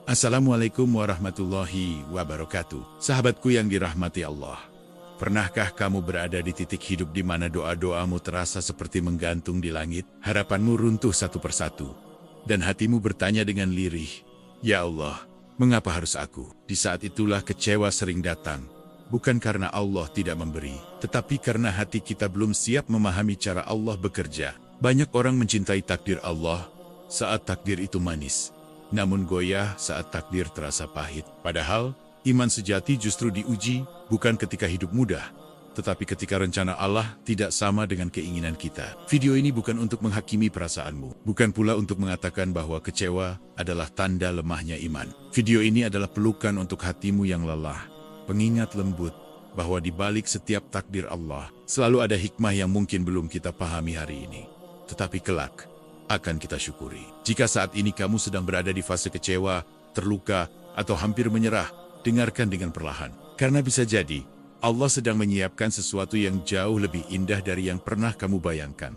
Assalamualaikum warahmatullahi wabarakatuh. Sahabatku yang dirahmati Allah. Pernahkah kamu berada di titik hidup di mana doa-doamu terasa seperti menggantung di langit? Harapanmu runtuh satu persatu. Dan hatimu bertanya dengan lirih, "Ya Allah, mengapa harus aku?" Di saat itulah kecewa sering datang. Bukan karena Allah tidak memberi, tetapi karena hati kita belum siap memahami cara Allah bekerja. Banyak orang mencintai takdir Allah saat takdir itu manis, namun goyah saat takdir terasa pahit. Padahal, iman sejati justru diuji bukan ketika hidup mudah, tetapi ketika rencana Allah tidak sama dengan keinginan kita. Video ini bukan untuk menghakimi perasaanmu, bukan pula untuk mengatakan bahwa kecewa adalah tanda lemahnya iman. Video ini adalah pelukan untuk hatimu yang lelah, pengingat lembut bahwa di balik setiap takdir Allah, selalu ada hikmah yang mungkin belum kita pahami hari ini, tetapi kelak akan kita syukuri. Jika saat ini kamu sedang berada di fase kecewa, terluka, atau hampir menyerah, dengarkan dengan perlahan. Karena bisa jadi, Allah sedang menyiapkan sesuatu yang jauh lebih indah dari yang pernah kamu bayangkan.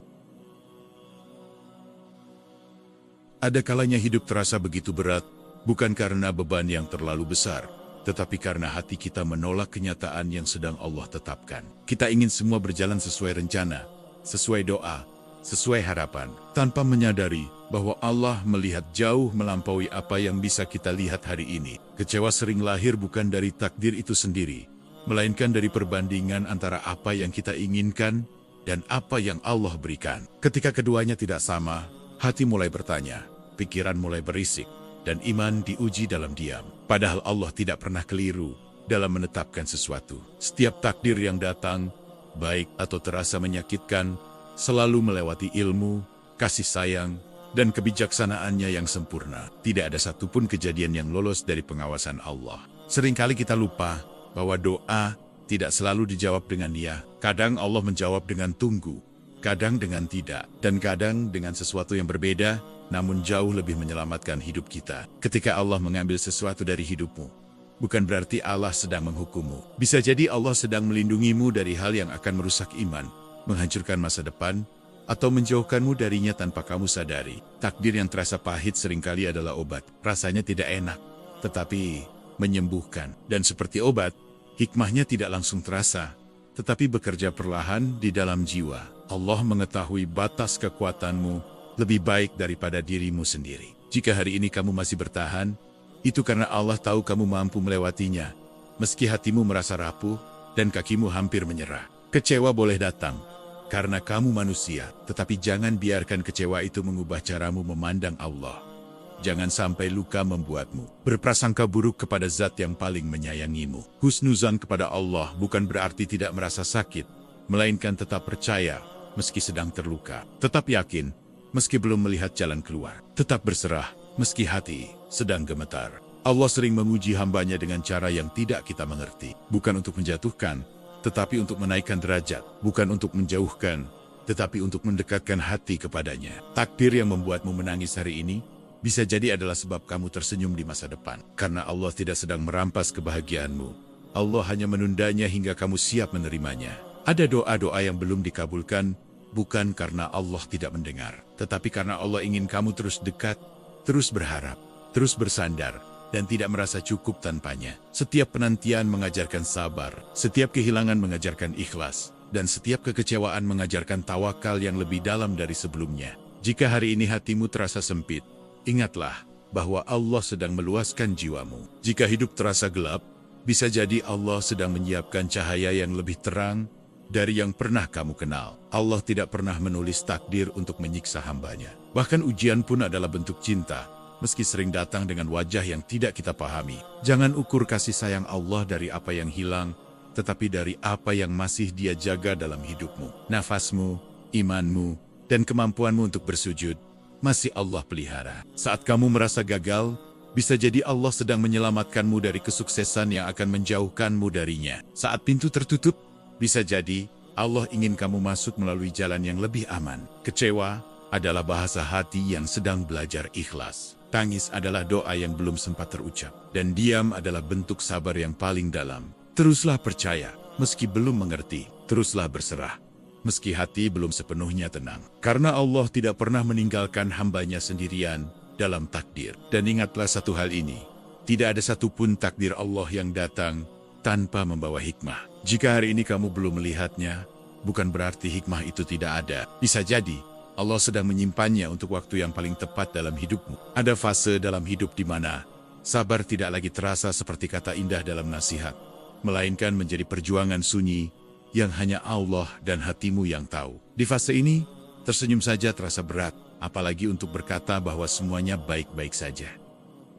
Ada kalanya hidup terasa begitu berat, bukan karena beban yang terlalu besar, tetapi karena hati kita menolak kenyataan yang sedang Allah tetapkan. Kita ingin semua berjalan sesuai rencana, sesuai doa, sesuai harapan, tanpa menyadari bahwa Allah melihat jauh melampaui apa yang bisa kita lihat hari ini. Kecewa sering lahir bukan dari takdir itu sendiri, melainkan dari perbandingan antara apa yang kita inginkan dan apa yang Allah berikan. Ketika keduanya tidak sama, hati mulai bertanya, pikiran mulai berisik, dan iman diuji dalam diam. Padahal Allah tidak pernah keliru dalam menetapkan sesuatu. Setiap takdir yang datang, baik atau terasa menyakitkan, selalu melewati ilmu, kasih sayang, dan kebijaksanaannya yang sempurna. Tidak ada satupun kejadian yang lolos dari pengawasan Allah. Seringkali kita lupa bahwa doa tidak selalu dijawab dengan ya. Kadang Allah menjawab dengan tunggu, kadang dengan tidak, dan kadang dengan sesuatu yang berbeda, namun jauh lebih menyelamatkan hidup kita. Ketika Allah mengambil sesuatu dari hidupmu, bukan berarti Allah sedang menghukummu. Bisa jadi Allah sedang melindungimu dari hal yang akan merusak iman, menghancurkan masa depan, atau menjauhkanmu darinya tanpa kamu sadari. Takdir yang terasa pahit seringkali adalah obat. Rasanya tidak enak, tetapi menyembuhkan. Dan seperti obat, hikmahnya tidak langsung terasa, tetapi bekerja perlahan di dalam jiwa. Allah mengetahui batas kekuatanmu lebih baik daripada dirimu sendiri. Jika hari ini kamu masih bertahan, itu karena Allah tahu kamu mampu melewatinya, meski hatimu merasa rapuh dan kakimu hampir menyerah. Kecewa boleh datang karena kamu manusia, tetapi jangan biarkan kecewa itu mengubah caramu memandang Allah. Jangan sampai luka membuatmu berprasangka buruk kepada zat yang paling menyayangimu. Husnuzan kepada Allah bukan berarti tidak merasa sakit, melainkan tetap percaya meski sedang terluka. Tetap yakin meski belum melihat jalan keluar. Tetap berserah meski hati sedang gemetar. Allah sering menguji hambanya dengan cara yang tidak kita mengerti. Bukan untuk menjatuhkan, tetapi untuk menaikkan derajat, bukan untuk menjauhkan, tetapi untuk mendekatkan hati kepadanya. Takdir yang membuatmu menangis hari ini, bisa jadi adalah sebab kamu tersenyum di masa depan. Karena Allah tidak sedang merampas kebahagiaanmu. Allah hanya menundanya hingga kamu siap menerimanya. Ada doa-doa yang belum dikabulkan, bukan karena Allah tidak mendengar, tetapi karena Allah ingin kamu terus dekat, terus berharap, terus bersandar, dan tidak merasa cukup tanpanya. Setiap penantian mengajarkan sabar, setiap kehilangan mengajarkan ikhlas, dan setiap kekecewaan mengajarkan tawakal yang lebih dalam dari sebelumnya. Jika hari ini hatimu terasa sempit, ingatlah bahwa Allah sedang meluaskan jiwamu. Jika hidup terasa gelap, bisa jadi Allah sedang menyiapkan cahaya yang lebih terang dari yang pernah kamu kenal. Allah tidak pernah menulis takdir untuk menyiksa hambanya. Bahkan ujian pun adalah bentuk cinta, meski sering datang dengan wajah yang tidak kita pahami. Jangan ukur kasih sayang Allah dari apa yang hilang, tetapi dari apa yang masih Dia jaga dalam hidupmu. Nafasmu, imanmu, dan kemampuanmu untuk bersujud, masih Allah pelihara. Saat kamu merasa gagal, bisa jadi Allah sedang menyelamatkanmu dari kesuksesan yang akan menjauhkanmu darinya. Saat pintu tertutup, bisa jadi Allah ingin kamu masuk melalui jalan yang lebih aman. Kecewa adalah bahasa hati yang sedang belajar ikhlas. Tangis adalah doa yang belum sempat terucap, dan diam adalah bentuk sabar yang paling dalam. Teruslah percaya, meski belum mengerti. Teruslah berserah, meski hati belum sepenuhnya tenang. Karena Allah tidak pernah meninggalkan hambanya sendirian dalam takdir. Dan ingatlah satu hal ini, Tidak ada satupun takdir Allah yang datang tanpa membawa hikmah. Jika hari ini kamu belum melihatnya, bukan berarti hikmah itu tidak ada. Bisa jadi Allah sedang menyimpannya untuk waktu yang paling tepat dalam hidupmu. Ada fase dalam hidup di mana sabar tidak lagi terasa seperti kata indah dalam nasihat, melainkan menjadi perjuangan sunyi yang hanya Allah dan hatimu yang tahu. Di fase ini, tersenyum saja terasa berat, apalagi untuk berkata bahwa semuanya baik-baik saja.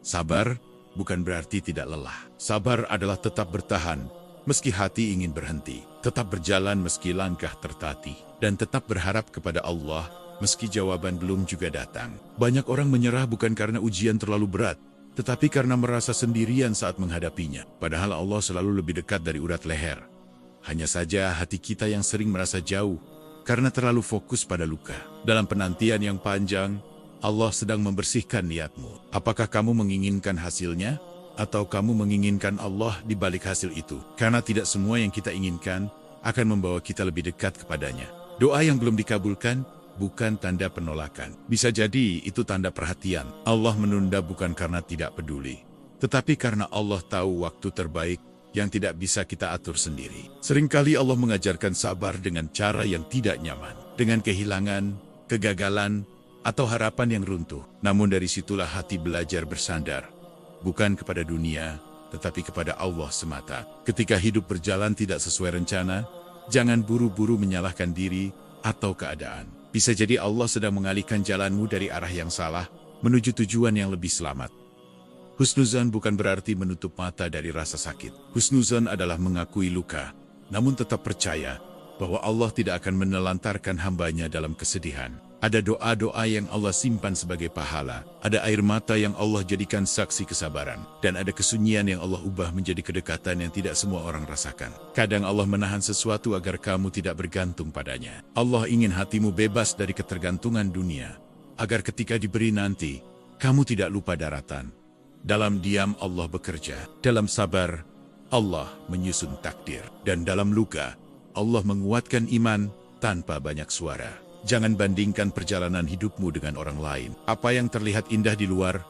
Sabar bukan berarti tidak lelah. Sabar adalah tetap bertahan, meski hati ingin berhenti. Tetap berjalan meski langkah tertatih. Dan tetap berharap kepada Allah, meski jawaban belum juga datang. Banyak orang menyerah bukan karena ujian terlalu berat, tetapi karena merasa sendirian saat menghadapinya. Padahal Allah selalu lebih dekat dari urat leher. Hanya saja hati kita yang sering merasa jauh, karena terlalu fokus pada luka. Dalam penantian yang panjang, Allah sedang membersihkan niatmu. Apakah kamu menginginkan hasilnya? Atau kamu menginginkan Allah di balik hasil itu? Karena tidak semua yang kita inginkan akan membawa kita lebih dekat kepadanya. Doa yang belum dikabulkan bukan tanda penolakan. Bisa jadi itu tanda perhatian. Allah menunda bukan karena tidak peduli, tetapi karena Allah tahu waktu terbaik yang tidak bisa kita atur sendiri. Seringkali Allah mengajarkan sabar dengan cara yang tidak nyaman, dengan kehilangan, kegagalan, atau harapan yang runtuh. Namun dari situlah hati belajar bersandar, bukan kepada dunia, tetapi kepada Allah semata. Ketika hidup berjalan tidak sesuai rencana, jangan buru-buru menyalahkan diri atau keadaan. Bisa jadi Allah sedang mengalihkan jalanmu dari arah yang salah, menuju tujuan yang lebih selamat. Husnuzan bukan berarti menutup mata dari rasa sakit. Husnuzan adalah mengakui luka, namun tetap percaya bahwa Allah tidak akan menelantarkan hambanya dalam kesedihan. Ada doa-doa yang Allah simpan sebagai pahala, ada air mata yang Allah jadikan saksi kesabaran, dan ada kesunyian yang Allah ubah menjadi kedekatan yang tidak semua orang rasakan. Kadang Allah menahan sesuatu agar kamu tidak bergantung padanya. Allah ingin hatimu bebas dari ketergantungan dunia, agar ketika diberi nanti, kamu tidak lupa daratan. Dalam diam Allah bekerja, dalam sabar Allah menyusun takdir, dan dalam luka Allah menguatkan iman tanpa banyak suara. Jangan bandingkan perjalanan hidupmu dengan orang lain. Apa yang terlihat indah di luar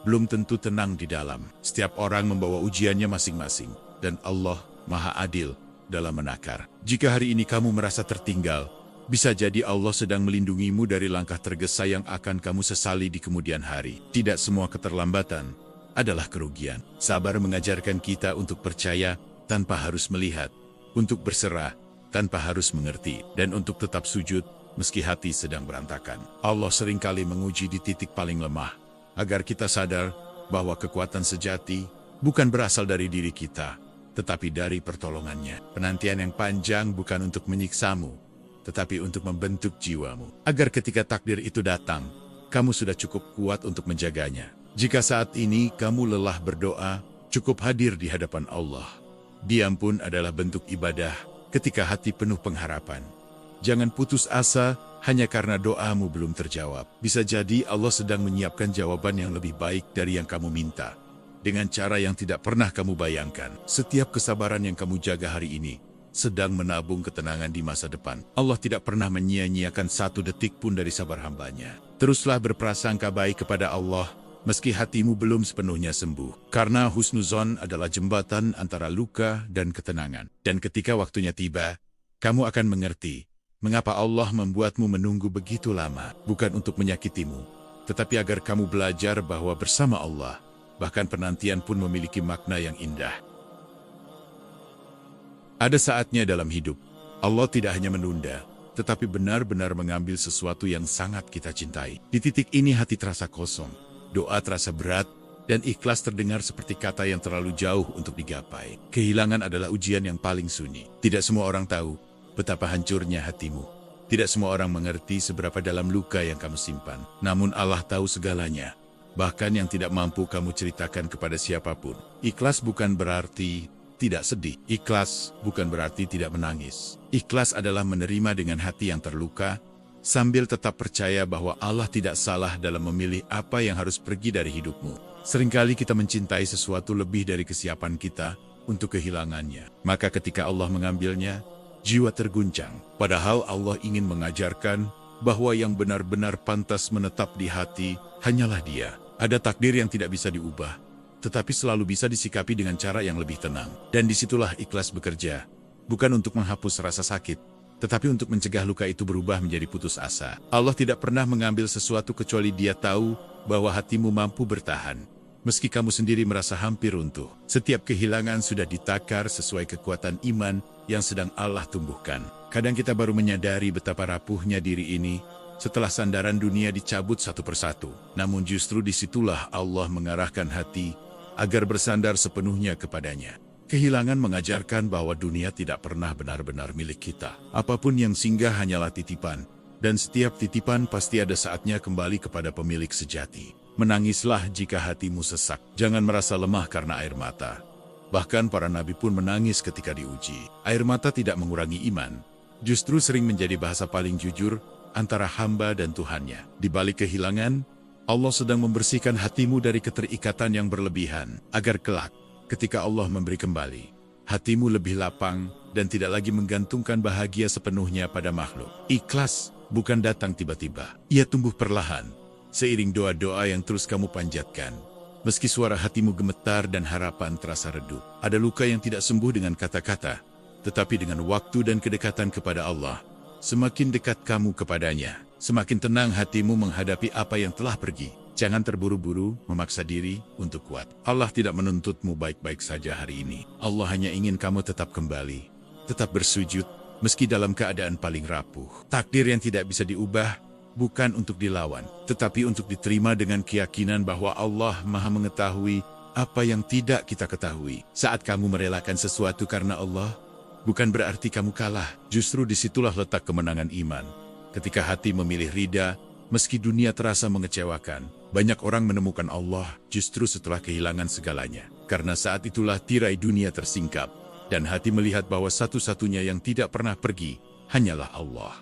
belum tentu tenang di dalam. Setiap orang membawa ujiannya masing-masing, dan Allah Maha Adil dalam menakar. Jika hari ini kamu merasa tertinggal, bisa jadi Allah sedang melindungimu dari langkah tergesa yang akan kamu sesali di kemudian hari. Tidak semua keterlambatan adalah kerugian. Sabar mengajarkan kita untuk percaya tanpa harus melihat, untuk berserah tanpa harus mengerti, dan untuk tetap sujud meski hati sedang berantakan. Allah seringkali menguji di titik paling lemah, agar kita sadar bahwa kekuatan sejati bukan berasal dari diri kita, tetapi dari pertolongannya. Penantian yang panjang bukan untuk menyiksamu, tetapi untuk membentuk jiwamu, agar ketika takdir itu datang, kamu sudah cukup kuat untuk menjaganya. Jika saat ini kamu lelah berdoa, cukup hadir di hadapan Allah. Diam pun adalah bentuk ibadah ketika hati penuh pengharapan. Jangan putus asa hanya karena doamu belum terjawab. Bisa jadi Allah sedang menyiapkan jawaban yang lebih baik dari yang kamu minta, dengan cara yang tidak pernah kamu bayangkan. Setiap kesabaran yang kamu jaga hari ini sedang menabung ketenangan di masa depan. Allah tidak pernah menyia-nyiakan satu detik pun dari sabar hambanya. Teruslah berprasangka baik kepada Allah, meski hatimu belum sepenuhnya sembuh. Karena husnuzon adalah jembatan antara luka dan ketenangan. Dan ketika waktunya tiba, kamu akan mengerti mengapa Allah membuatmu menunggu begitu lama. Bukan untuk menyakitimu, tetapi agar kamu belajar bahwa bersama Allah, bahkan penantian pun memiliki makna yang indah. Ada saatnya dalam hidup, Allah tidak hanya menunda, tetapi benar-benar mengambil sesuatu yang sangat kita cintai. Di titik ini hati terasa kosong, doa terasa berat, dan ikhlas terdengar seperti kata yang terlalu jauh untuk digapai. Kehilangan adalah ujian yang paling sunyi. Tidak semua orang tahu betapa hancurnya hatimu. Tidak semua orang mengerti seberapa dalam luka yang kamu simpan. Namun Allah tahu segalanya, bahkan yang tidak mampu kamu ceritakan kepada siapapun. Ikhlas bukan berarti tidak sedih. Ikhlas bukan berarti tidak menangis. Ikhlas adalah menerima dengan hati yang terluka, sambil tetap percaya bahwa Allah tidak salah dalam memilih apa yang harus pergi dari hidupmu. Seringkali kita mencintai sesuatu lebih dari kesiapan kita untuk kehilangannya. Maka ketika Allah mengambilnya, jiwa terguncang. Padahal Allah ingin mengajarkan bahwa yang benar-benar pantas menetap di hati hanyalah Dia. Ada takdir yang tidak bisa diubah, tetapi selalu bisa disikapi dengan cara yang lebih tenang. Dan disitulah ikhlas bekerja, bukan untuk menghapus rasa sakit, tetapi untuk mencegah luka itu berubah menjadi putus asa. Allah tidak pernah mengambil sesuatu kecuali Dia tahu bahwa hatimu mampu bertahan. Meski kamu sendiri merasa hampir runtuh, setiap kehilangan sudah ditakar sesuai kekuatan iman yang sedang Allah tumbuhkan. Kadang kita baru menyadari betapa rapuhnya diri ini setelah sandaran dunia dicabut satu persatu. Namun justru disitulah Allah mengarahkan hati agar bersandar sepenuhnya kepadanya. Kehilangan mengajarkan bahwa dunia tidak pernah benar-benar milik kita. Apapun yang singgah hanyalah titipan, dan setiap titipan pasti ada saatnya kembali kepada pemilik sejati. Menangislah jika hatimu sesak. Jangan merasa lemah karena air mata. Bahkan para nabi pun menangis ketika diuji. Air mata tidak mengurangi iman, justru sering menjadi bahasa paling jujur antara hamba dan Tuhannya. Di balik kehilangan, Allah sedang membersihkan hatimu dari keterikatan yang berlebihan, agar kelak, ketika Allah memberi kembali, hatimu lebih lapang dan tidak lagi menggantungkan bahagia sepenuhnya pada makhluk. Ikhlas bukan datang tiba-tiba. Ia tumbuh perlahan, seiring doa-doa yang terus kamu panjatkan. Meski suara hatimu gemetar dan harapan terasa redup, ada luka yang tidak sembuh dengan kata-kata, tetapi dengan waktu dan kedekatan kepada Allah. Semakin dekat kamu kepadanya, semakin tenang hatimu menghadapi apa yang telah pergi. Jangan terburu-buru memaksa diri untuk kuat. Allah tidak menuntutmu baik-baik saja hari ini. Allah hanya ingin kamu tetap kembali, tetap bersujud, meski dalam keadaan paling rapuh. Takdir yang tidak bisa diubah bukan untuk dilawan, tetapi untuk diterima dengan keyakinan bahwa Allah Maha mengetahui apa yang tidak kita ketahui. Saat kamu merelakan sesuatu karena Allah, bukan berarti kamu kalah. Justru disitulah letak kemenangan iman. Ketika hati memilih ridha, meski dunia terasa mengecewakan, banyak orang menemukan Allah justru setelah kehilangan segalanya. Karena saat itulah tirai dunia tersingkap, dan hati melihat bahwa satu-satunya yang tidak pernah pergi hanyalah Allah.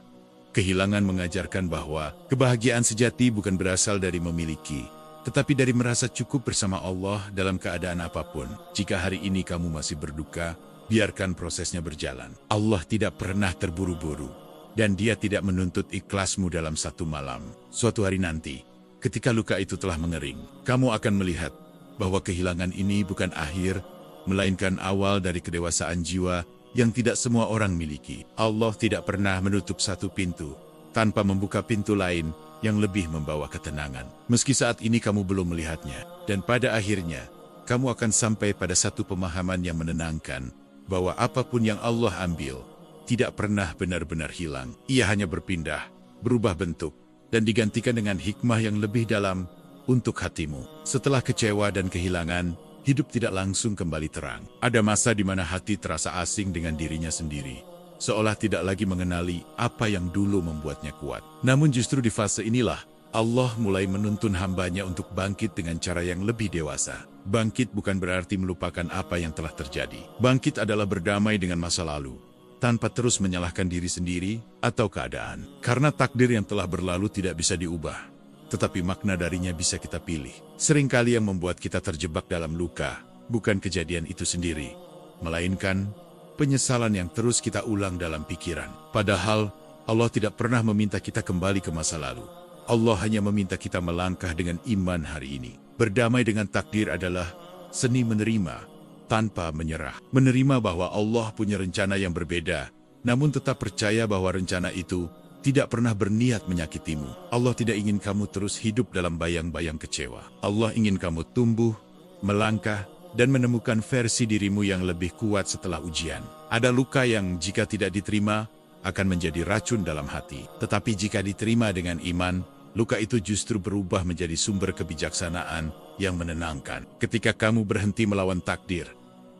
Kehilangan mengajarkan bahwa kebahagiaan sejati bukan berasal dari memiliki, tetapi dari merasa cukup bersama Allah dalam keadaan apapun. Jika hari ini kamu masih berduka, biarkan prosesnya berjalan. Allah tidak pernah terburu-buru, dan Dia tidak menuntut ikhlasmu dalam satu malam. Suatu hari nanti, ketika luka itu telah mengering, kamu akan melihat bahwa kehilangan ini bukan akhir, melainkan awal dari kedewasaan jiwa yang tidak semua orang miliki. Allah tidak pernah menutup satu pintu tanpa membuka pintu lain yang lebih membawa ketenangan. Meski saat ini kamu belum melihatnya, dan pada akhirnya, kamu akan sampai pada satu pemahaman yang menenangkan, bahwa apapun yang Allah ambil, tidak pernah benar-benar hilang. Ia hanya berpindah, berubah bentuk, dan digantikan dengan hikmah yang lebih dalam untuk hatimu. Setelah kecewa dan kehilangan, hidup tidak langsung kembali terang. Ada masa di mana hati terasa asing dengan dirinya sendiri, seolah tidak lagi mengenali apa yang dulu membuatnya kuat. Namun justru di fase inilah, Allah mulai menuntun hambanya untuk bangkit dengan cara yang lebih dewasa. Bangkit bukan berarti melupakan apa yang telah terjadi. Bangkit adalah berdamai dengan masa lalu, tanpa terus menyalahkan diri sendiri atau keadaan. Karena takdir yang telah berlalu tidak bisa diubah, tetapi makna darinya bisa kita pilih. Seringkali yang membuat kita terjebak dalam luka, bukan kejadian itu sendiri, melainkan penyesalan yang terus kita ulang dalam pikiran. Padahal, Allah tidak pernah meminta kita kembali ke masa lalu. Allah hanya meminta kita melangkah dengan iman hari ini. Berdamai dengan takdir adalah seni menerima tanpa menyerah. Menerima bahwa Allah punya rencana yang berbeda, namun tetap percaya bahwa rencana itu tidak pernah berniat menyakitimu. Allah tidak ingin kamu terus hidup dalam bayang-bayang kecewa. Allah ingin kamu tumbuh, melangkah, dan menemukan versi dirimu yang lebih kuat setelah ujian. Ada luka yang jika tidak diterima, akan menjadi racun dalam hati. Tetapi jika diterima dengan iman, luka itu justru berubah menjadi sumber kebijaksanaan yang menenangkan. Ketika kamu berhenti melawan takdir,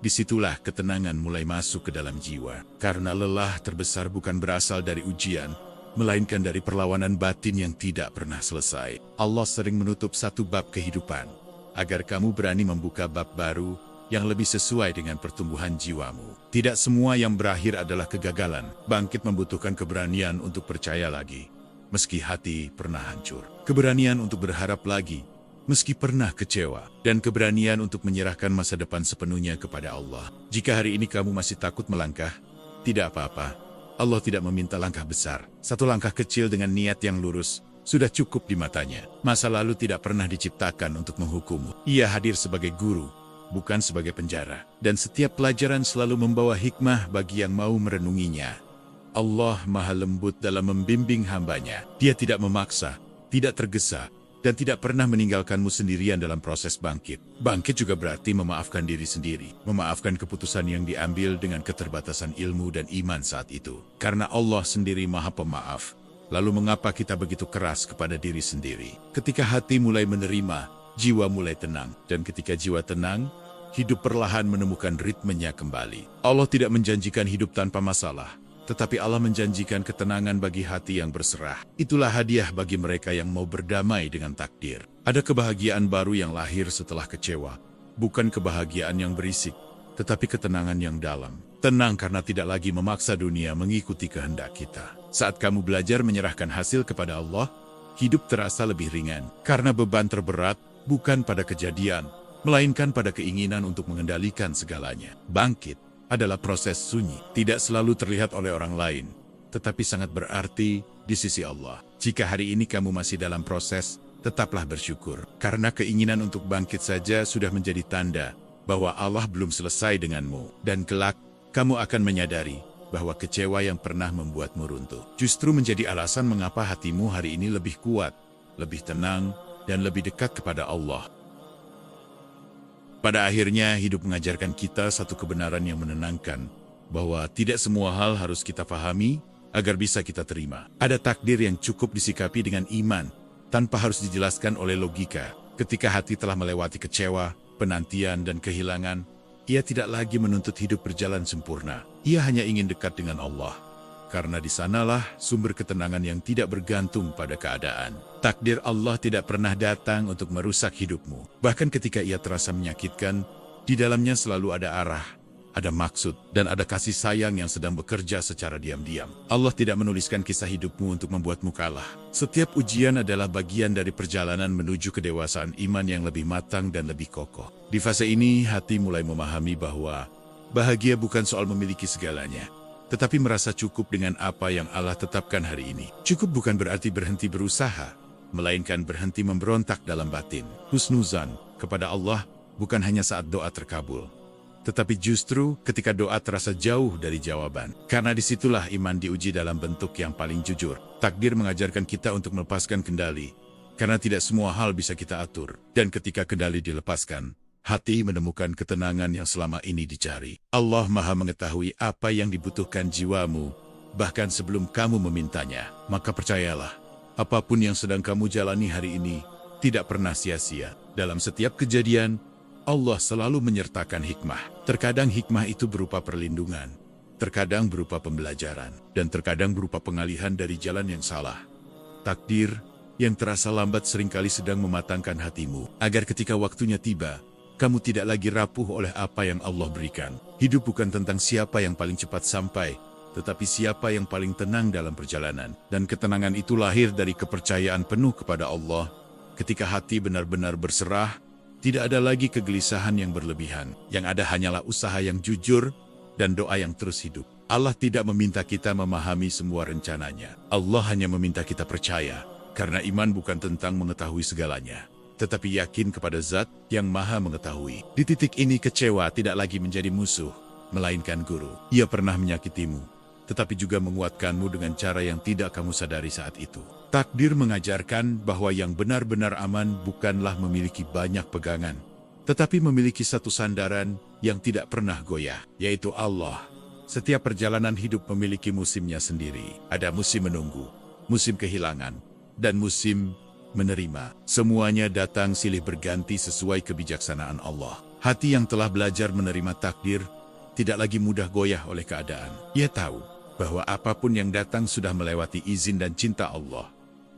disitulah ketenangan mulai masuk ke dalam jiwa. Karena lelah terbesar bukan berasal dari ujian, melainkan dari perlawanan batin yang tidak pernah selesai. Allah sering menutup satu bab kehidupan, agar kamu berani membuka bab baru yang lebih sesuai dengan pertumbuhan jiwamu. Tidak semua yang berakhir adalah kegagalan. Bangkit membutuhkan keberanian untuk percaya lagi, meski hati pernah hancur. Keberanian untuk berharap lagi, meski pernah kecewa. Dan keberanian untuk menyerahkan masa depan sepenuhnya kepada Allah. Jika hari ini kamu masih takut melangkah, tidak apa-apa. Allah tidak meminta langkah besar. Satu langkah kecil dengan niat yang lurus sudah cukup di matanya. Masa lalu tidak pernah diciptakan untuk menghukummu. Ia hadir sebagai guru, bukan sebagai penjara. Dan setiap pelajaran selalu membawa hikmah bagi yang mau merenunginya. Allah Maha Lembut dalam membimbing hambanya. Dia tidak memaksa, tidak tergesa, dan tidak pernah meninggalkanmu sendirian dalam proses bangkit. Bangkit juga berarti memaafkan diri sendiri. Memaafkan keputusan yang diambil dengan keterbatasan ilmu dan iman saat itu. Karena Allah sendiri Maha Pemaaf. Lalu mengapa kita begitu keras kepada diri sendiri? Ketika hati mulai menerima, jiwa mulai tenang. Dan ketika jiwa tenang, hidup perlahan menemukan ritmenya kembali. Allah tidak menjanjikan hidup tanpa masalah. Tetapi Allah menjanjikan ketenangan bagi hati yang berserah. Itulah hadiah bagi mereka yang mau berdamai dengan takdir. Ada kebahagiaan baru yang lahir setelah kecewa. Bukan kebahagiaan yang berisik, tetapi ketenangan yang dalam. Tenang karena tidak lagi memaksa dunia mengikuti kehendak kita. Saat kamu belajar menyerahkan hasil kepada Allah, hidup terasa lebih ringan. Karena beban terberat bukan pada kejadian, melainkan pada keinginan untuk mengendalikan segalanya. Bangkit adalah proses sunyi, tidak selalu terlihat oleh orang lain, tetapi sangat berarti di sisi Allah. Jika hari ini kamu masih dalam proses, tetaplah bersyukur. Karena keinginan untuk bangkit saja sudah menjadi tanda bahwa Allah belum selesai denganmu. Dan kelak, kamu akan menyadari bahwa kecewa yang pernah membuatmu runtuh justru menjadi alasan mengapa hatimu hari ini lebih kuat, lebih tenang, dan lebih dekat kepada Allah. Pada akhirnya, hidup mengajarkan kita satu kebenaran yang menenangkan, bahwa tidak semua hal harus kita pahami agar bisa kita terima. Ada takdir yang cukup disikapi dengan iman, tanpa harus dijelaskan oleh logika. Ketika hati telah melewati kecewa, penantian, dan kehilangan, ia tidak lagi menuntut hidup berjalan sempurna. Ia hanya ingin dekat dengan Allah. Karena di sanalah sumber ketenangan yang tidak bergantung pada keadaan. Takdir Allah tidak pernah datang untuk merusak hidupmu. Bahkan ketika ia terasa menyakitkan, di dalamnya selalu ada arah, ada maksud, dan ada kasih sayang yang sedang bekerja secara diam-diam. Allah tidak menuliskan kisah hidupmu untuk membuatmu kalah. Setiap ujian adalah bagian dari perjalanan menuju kedewasaan iman yang lebih matang dan lebih kokoh. Di fase ini, hati mulai memahami bahwa bahagia bukan soal memiliki segalanya, tetapi merasa cukup dengan apa yang Allah tetapkan hari ini. Cukup bukan berarti berhenti berusaha, melainkan berhenti memberontak dalam batin. Husnuzan kepada Allah bukan hanya saat doa terkabul, tetapi justru ketika doa terasa jauh dari jawaban. Karena disitulah iman diuji dalam bentuk yang paling jujur. Takdir mengajarkan kita untuk melepaskan kendali, karena tidak semua hal bisa kita atur. Dan ketika kendali dilepaskan, hati menemukan ketenangan yang selama ini dicari. Allah Maha mengetahui apa yang dibutuhkan jiwamu, bahkan sebelum kamu memintanya. Maka percayalah, apapun yang sedang kamu jalani hari ini tidak pernah sia-sia. Dalam setiap kejadian, Allah selalu menyertakan hikmah. Terkadang hikmah itu berupa perlindungan, terkadang berupa pembelajaran, dan terkadang berupa pengalihan dari jalan yang salah. Takdir yang terasa lambat seringkali sedang mematangkan hatimu, agar ketika waktunya tiba, kamu tidak lagi rapuh oleh apa yang Allah berikan. Hidup bukan tentang siapa yang paling cepat sampai, tetapi siapa yang paling tenang dalam perjalanan. Dan ketenangan itu lahir dari kepercayaan penuh kepada Allah. Ketika hati benar-benar berserah, tidak ada lagi kegelisahan yang berlebihan. Yang ada hanyalah usaha yang jujur dan doa yang terus hidup. Allah tidak meminta kita memahami semua rencananya. Allah hanya meminta kita percaya, karena iman bukan tentang mengetahui segalanya, tetapi yakin kepada Zat yang Maha mengetahui. Di titik ini kecewa tidak lagi menjadi musuh, melainkan guru. Ia pernah menyakitimu, tetapi juga menguatkanmu dengan cara yang tidak kamu sadari saat itu. Takdir mengajarkan bahwa yang benar-benar aman bukanlah memiliki banyak pegangan, tetapi memiliki satu sandaran yang tidak pernah goyah, yaitu Allah. Setiap perjalanan hidup memiliki musimnya sendiri. Ada musim menunggu, musim kehilangan, dan musim menerima. Semuanya datang silih berganti sesuai kebijaksanaan Allah. Hati yang telah belajar menerima takdir tidak lagi mudah goyah oleh keadaan. Ia tahu bahwa apapun yang datang sudah melewati izin dan cinta Allah.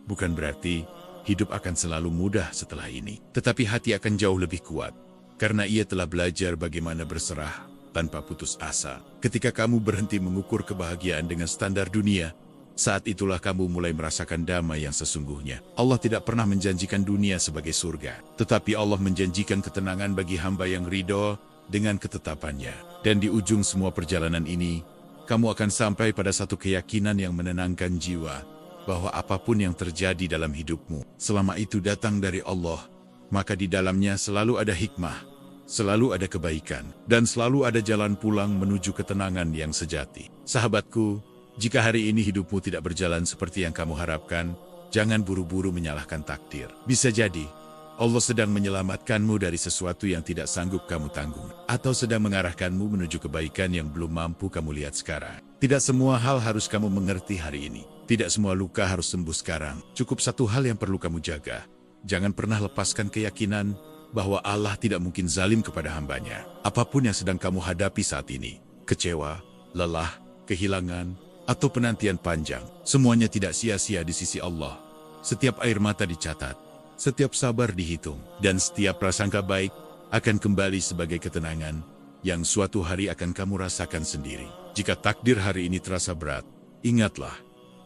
Bukan berarti hidup akan selalu mudah setelah ini, tetapi hati akan jauh lebih kuat, karena ia telah belajar bagaimana berserah tanpa putus asa. Ketika kamu berhenti mengukur kebahagiaan dengan standar dunia, saat itulah kamu mulai merasakan damai yang sesungguhnya. Allah tidak pernah menjanjikan dunia sebagai surga, tetapi Allah menjanjikan ketenangan bagi hamba yang ridho dengan ketetapannya. Dan di ujung semua perjalanan ini, kamu akan sampai pada satu keyakinan yang menenangkan jiwa, bahwa apapun yang terjadi dalam hidupmu, selama itu datang dari Allah, maka di dalamnya selalu ada hikmah, selalu ada kebaikan, dan selalu ada jalan pulang menuju ketenangan yang sejati. Sahabatku, jika hari ini hidupmu tidak berjalan seperti yang kamu harapkan, jangan buru-buru menyalahkan takdir. Bisa jadi Allah sedang menyelamatkanmu dari sesuatu yang tidak sanggup kamu tanggung, atau sedang mengarahkanmu menuju kebaikan yang belum mampu kamu lihat sekarang. Tidak semua hal harus kamu mengerti hari ini. Tidak semua luka harus sembuh sekarang. Cukup satu hal yang perlu kamu jaga. Jangan pernah lepaskan keyakinan bahwa Allah tidak mungkin zalim kepada hambanya. Apapun yang sedang kamu hadapi saat ini, kecewa, lelah, kehilangan, atau penantian panjang, semuanya tidak sia-sia di sisi Allah. Setiap air mata dicatat, setiap sabar dihitung, dan setiap prasangka baik akan kembali sebagai ketenangan yang suatu hari akan kamu rasakan sendiri. Jika takdir hari ini terasa berat, ingatlah,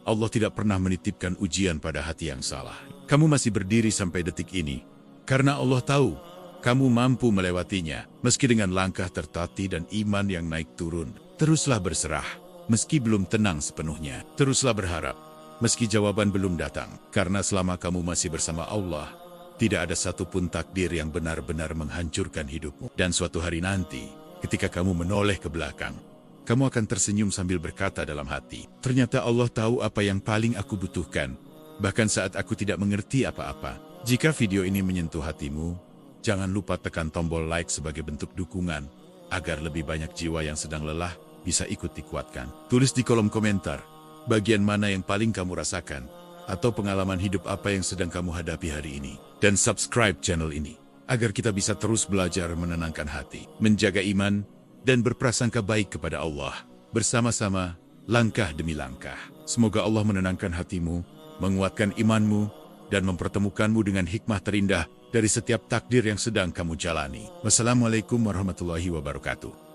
Allah tidak pernah menitipkan ujian pada hati yang salah. Kamu masih berdiri sampai detik ini, karena Allah tahu kamu mampu melewatinya, meski dengan langkah tertatih dan iman yang naik turun. Teruslah berserah, meski belum tenang sepenuhnya. Teruslah berharap, meski jawaban belum datang, karena selama kamu masih bersama Allah, tidak ada satupun takdir yang benar-benar menghancurkan hidupmu. Dan suatu hari nanti, ketika kamu menoleh ke belakang, kamu akan tersenyum sambil berkata dalam hati, ternyata Allah tahu apa yang paling aku butuhkan, bahkan saat aku tidak mengerti apa-apa. Jika video ini menyentuh hatimu, jangan lupa tekan tombol like sebagai bentuk dukungan, agar lebih banyak jiwa yang sedang lelah bisa ikut dikuatkan. Tulis di kolom komentar, bagian mana yang paling kamu rasakan, atau pengalaman hidup apa yang sedang kamu hadapi hari ini. Dan subscribe channel ini, agar kita bisa terus belajar menenangkan hati, menjaga iman, dan berprasangka baik kepada Allah. Bersama-sama, langkah demi langkah. Semoga Allah menenangkan hatimu, menguatkan imanmu, dan mempertemukanmu dengan hikmah terindah dari setiap takdir yang sedang kamu jalani. Wassalamualaikum warahmatullahi wabarakatuh.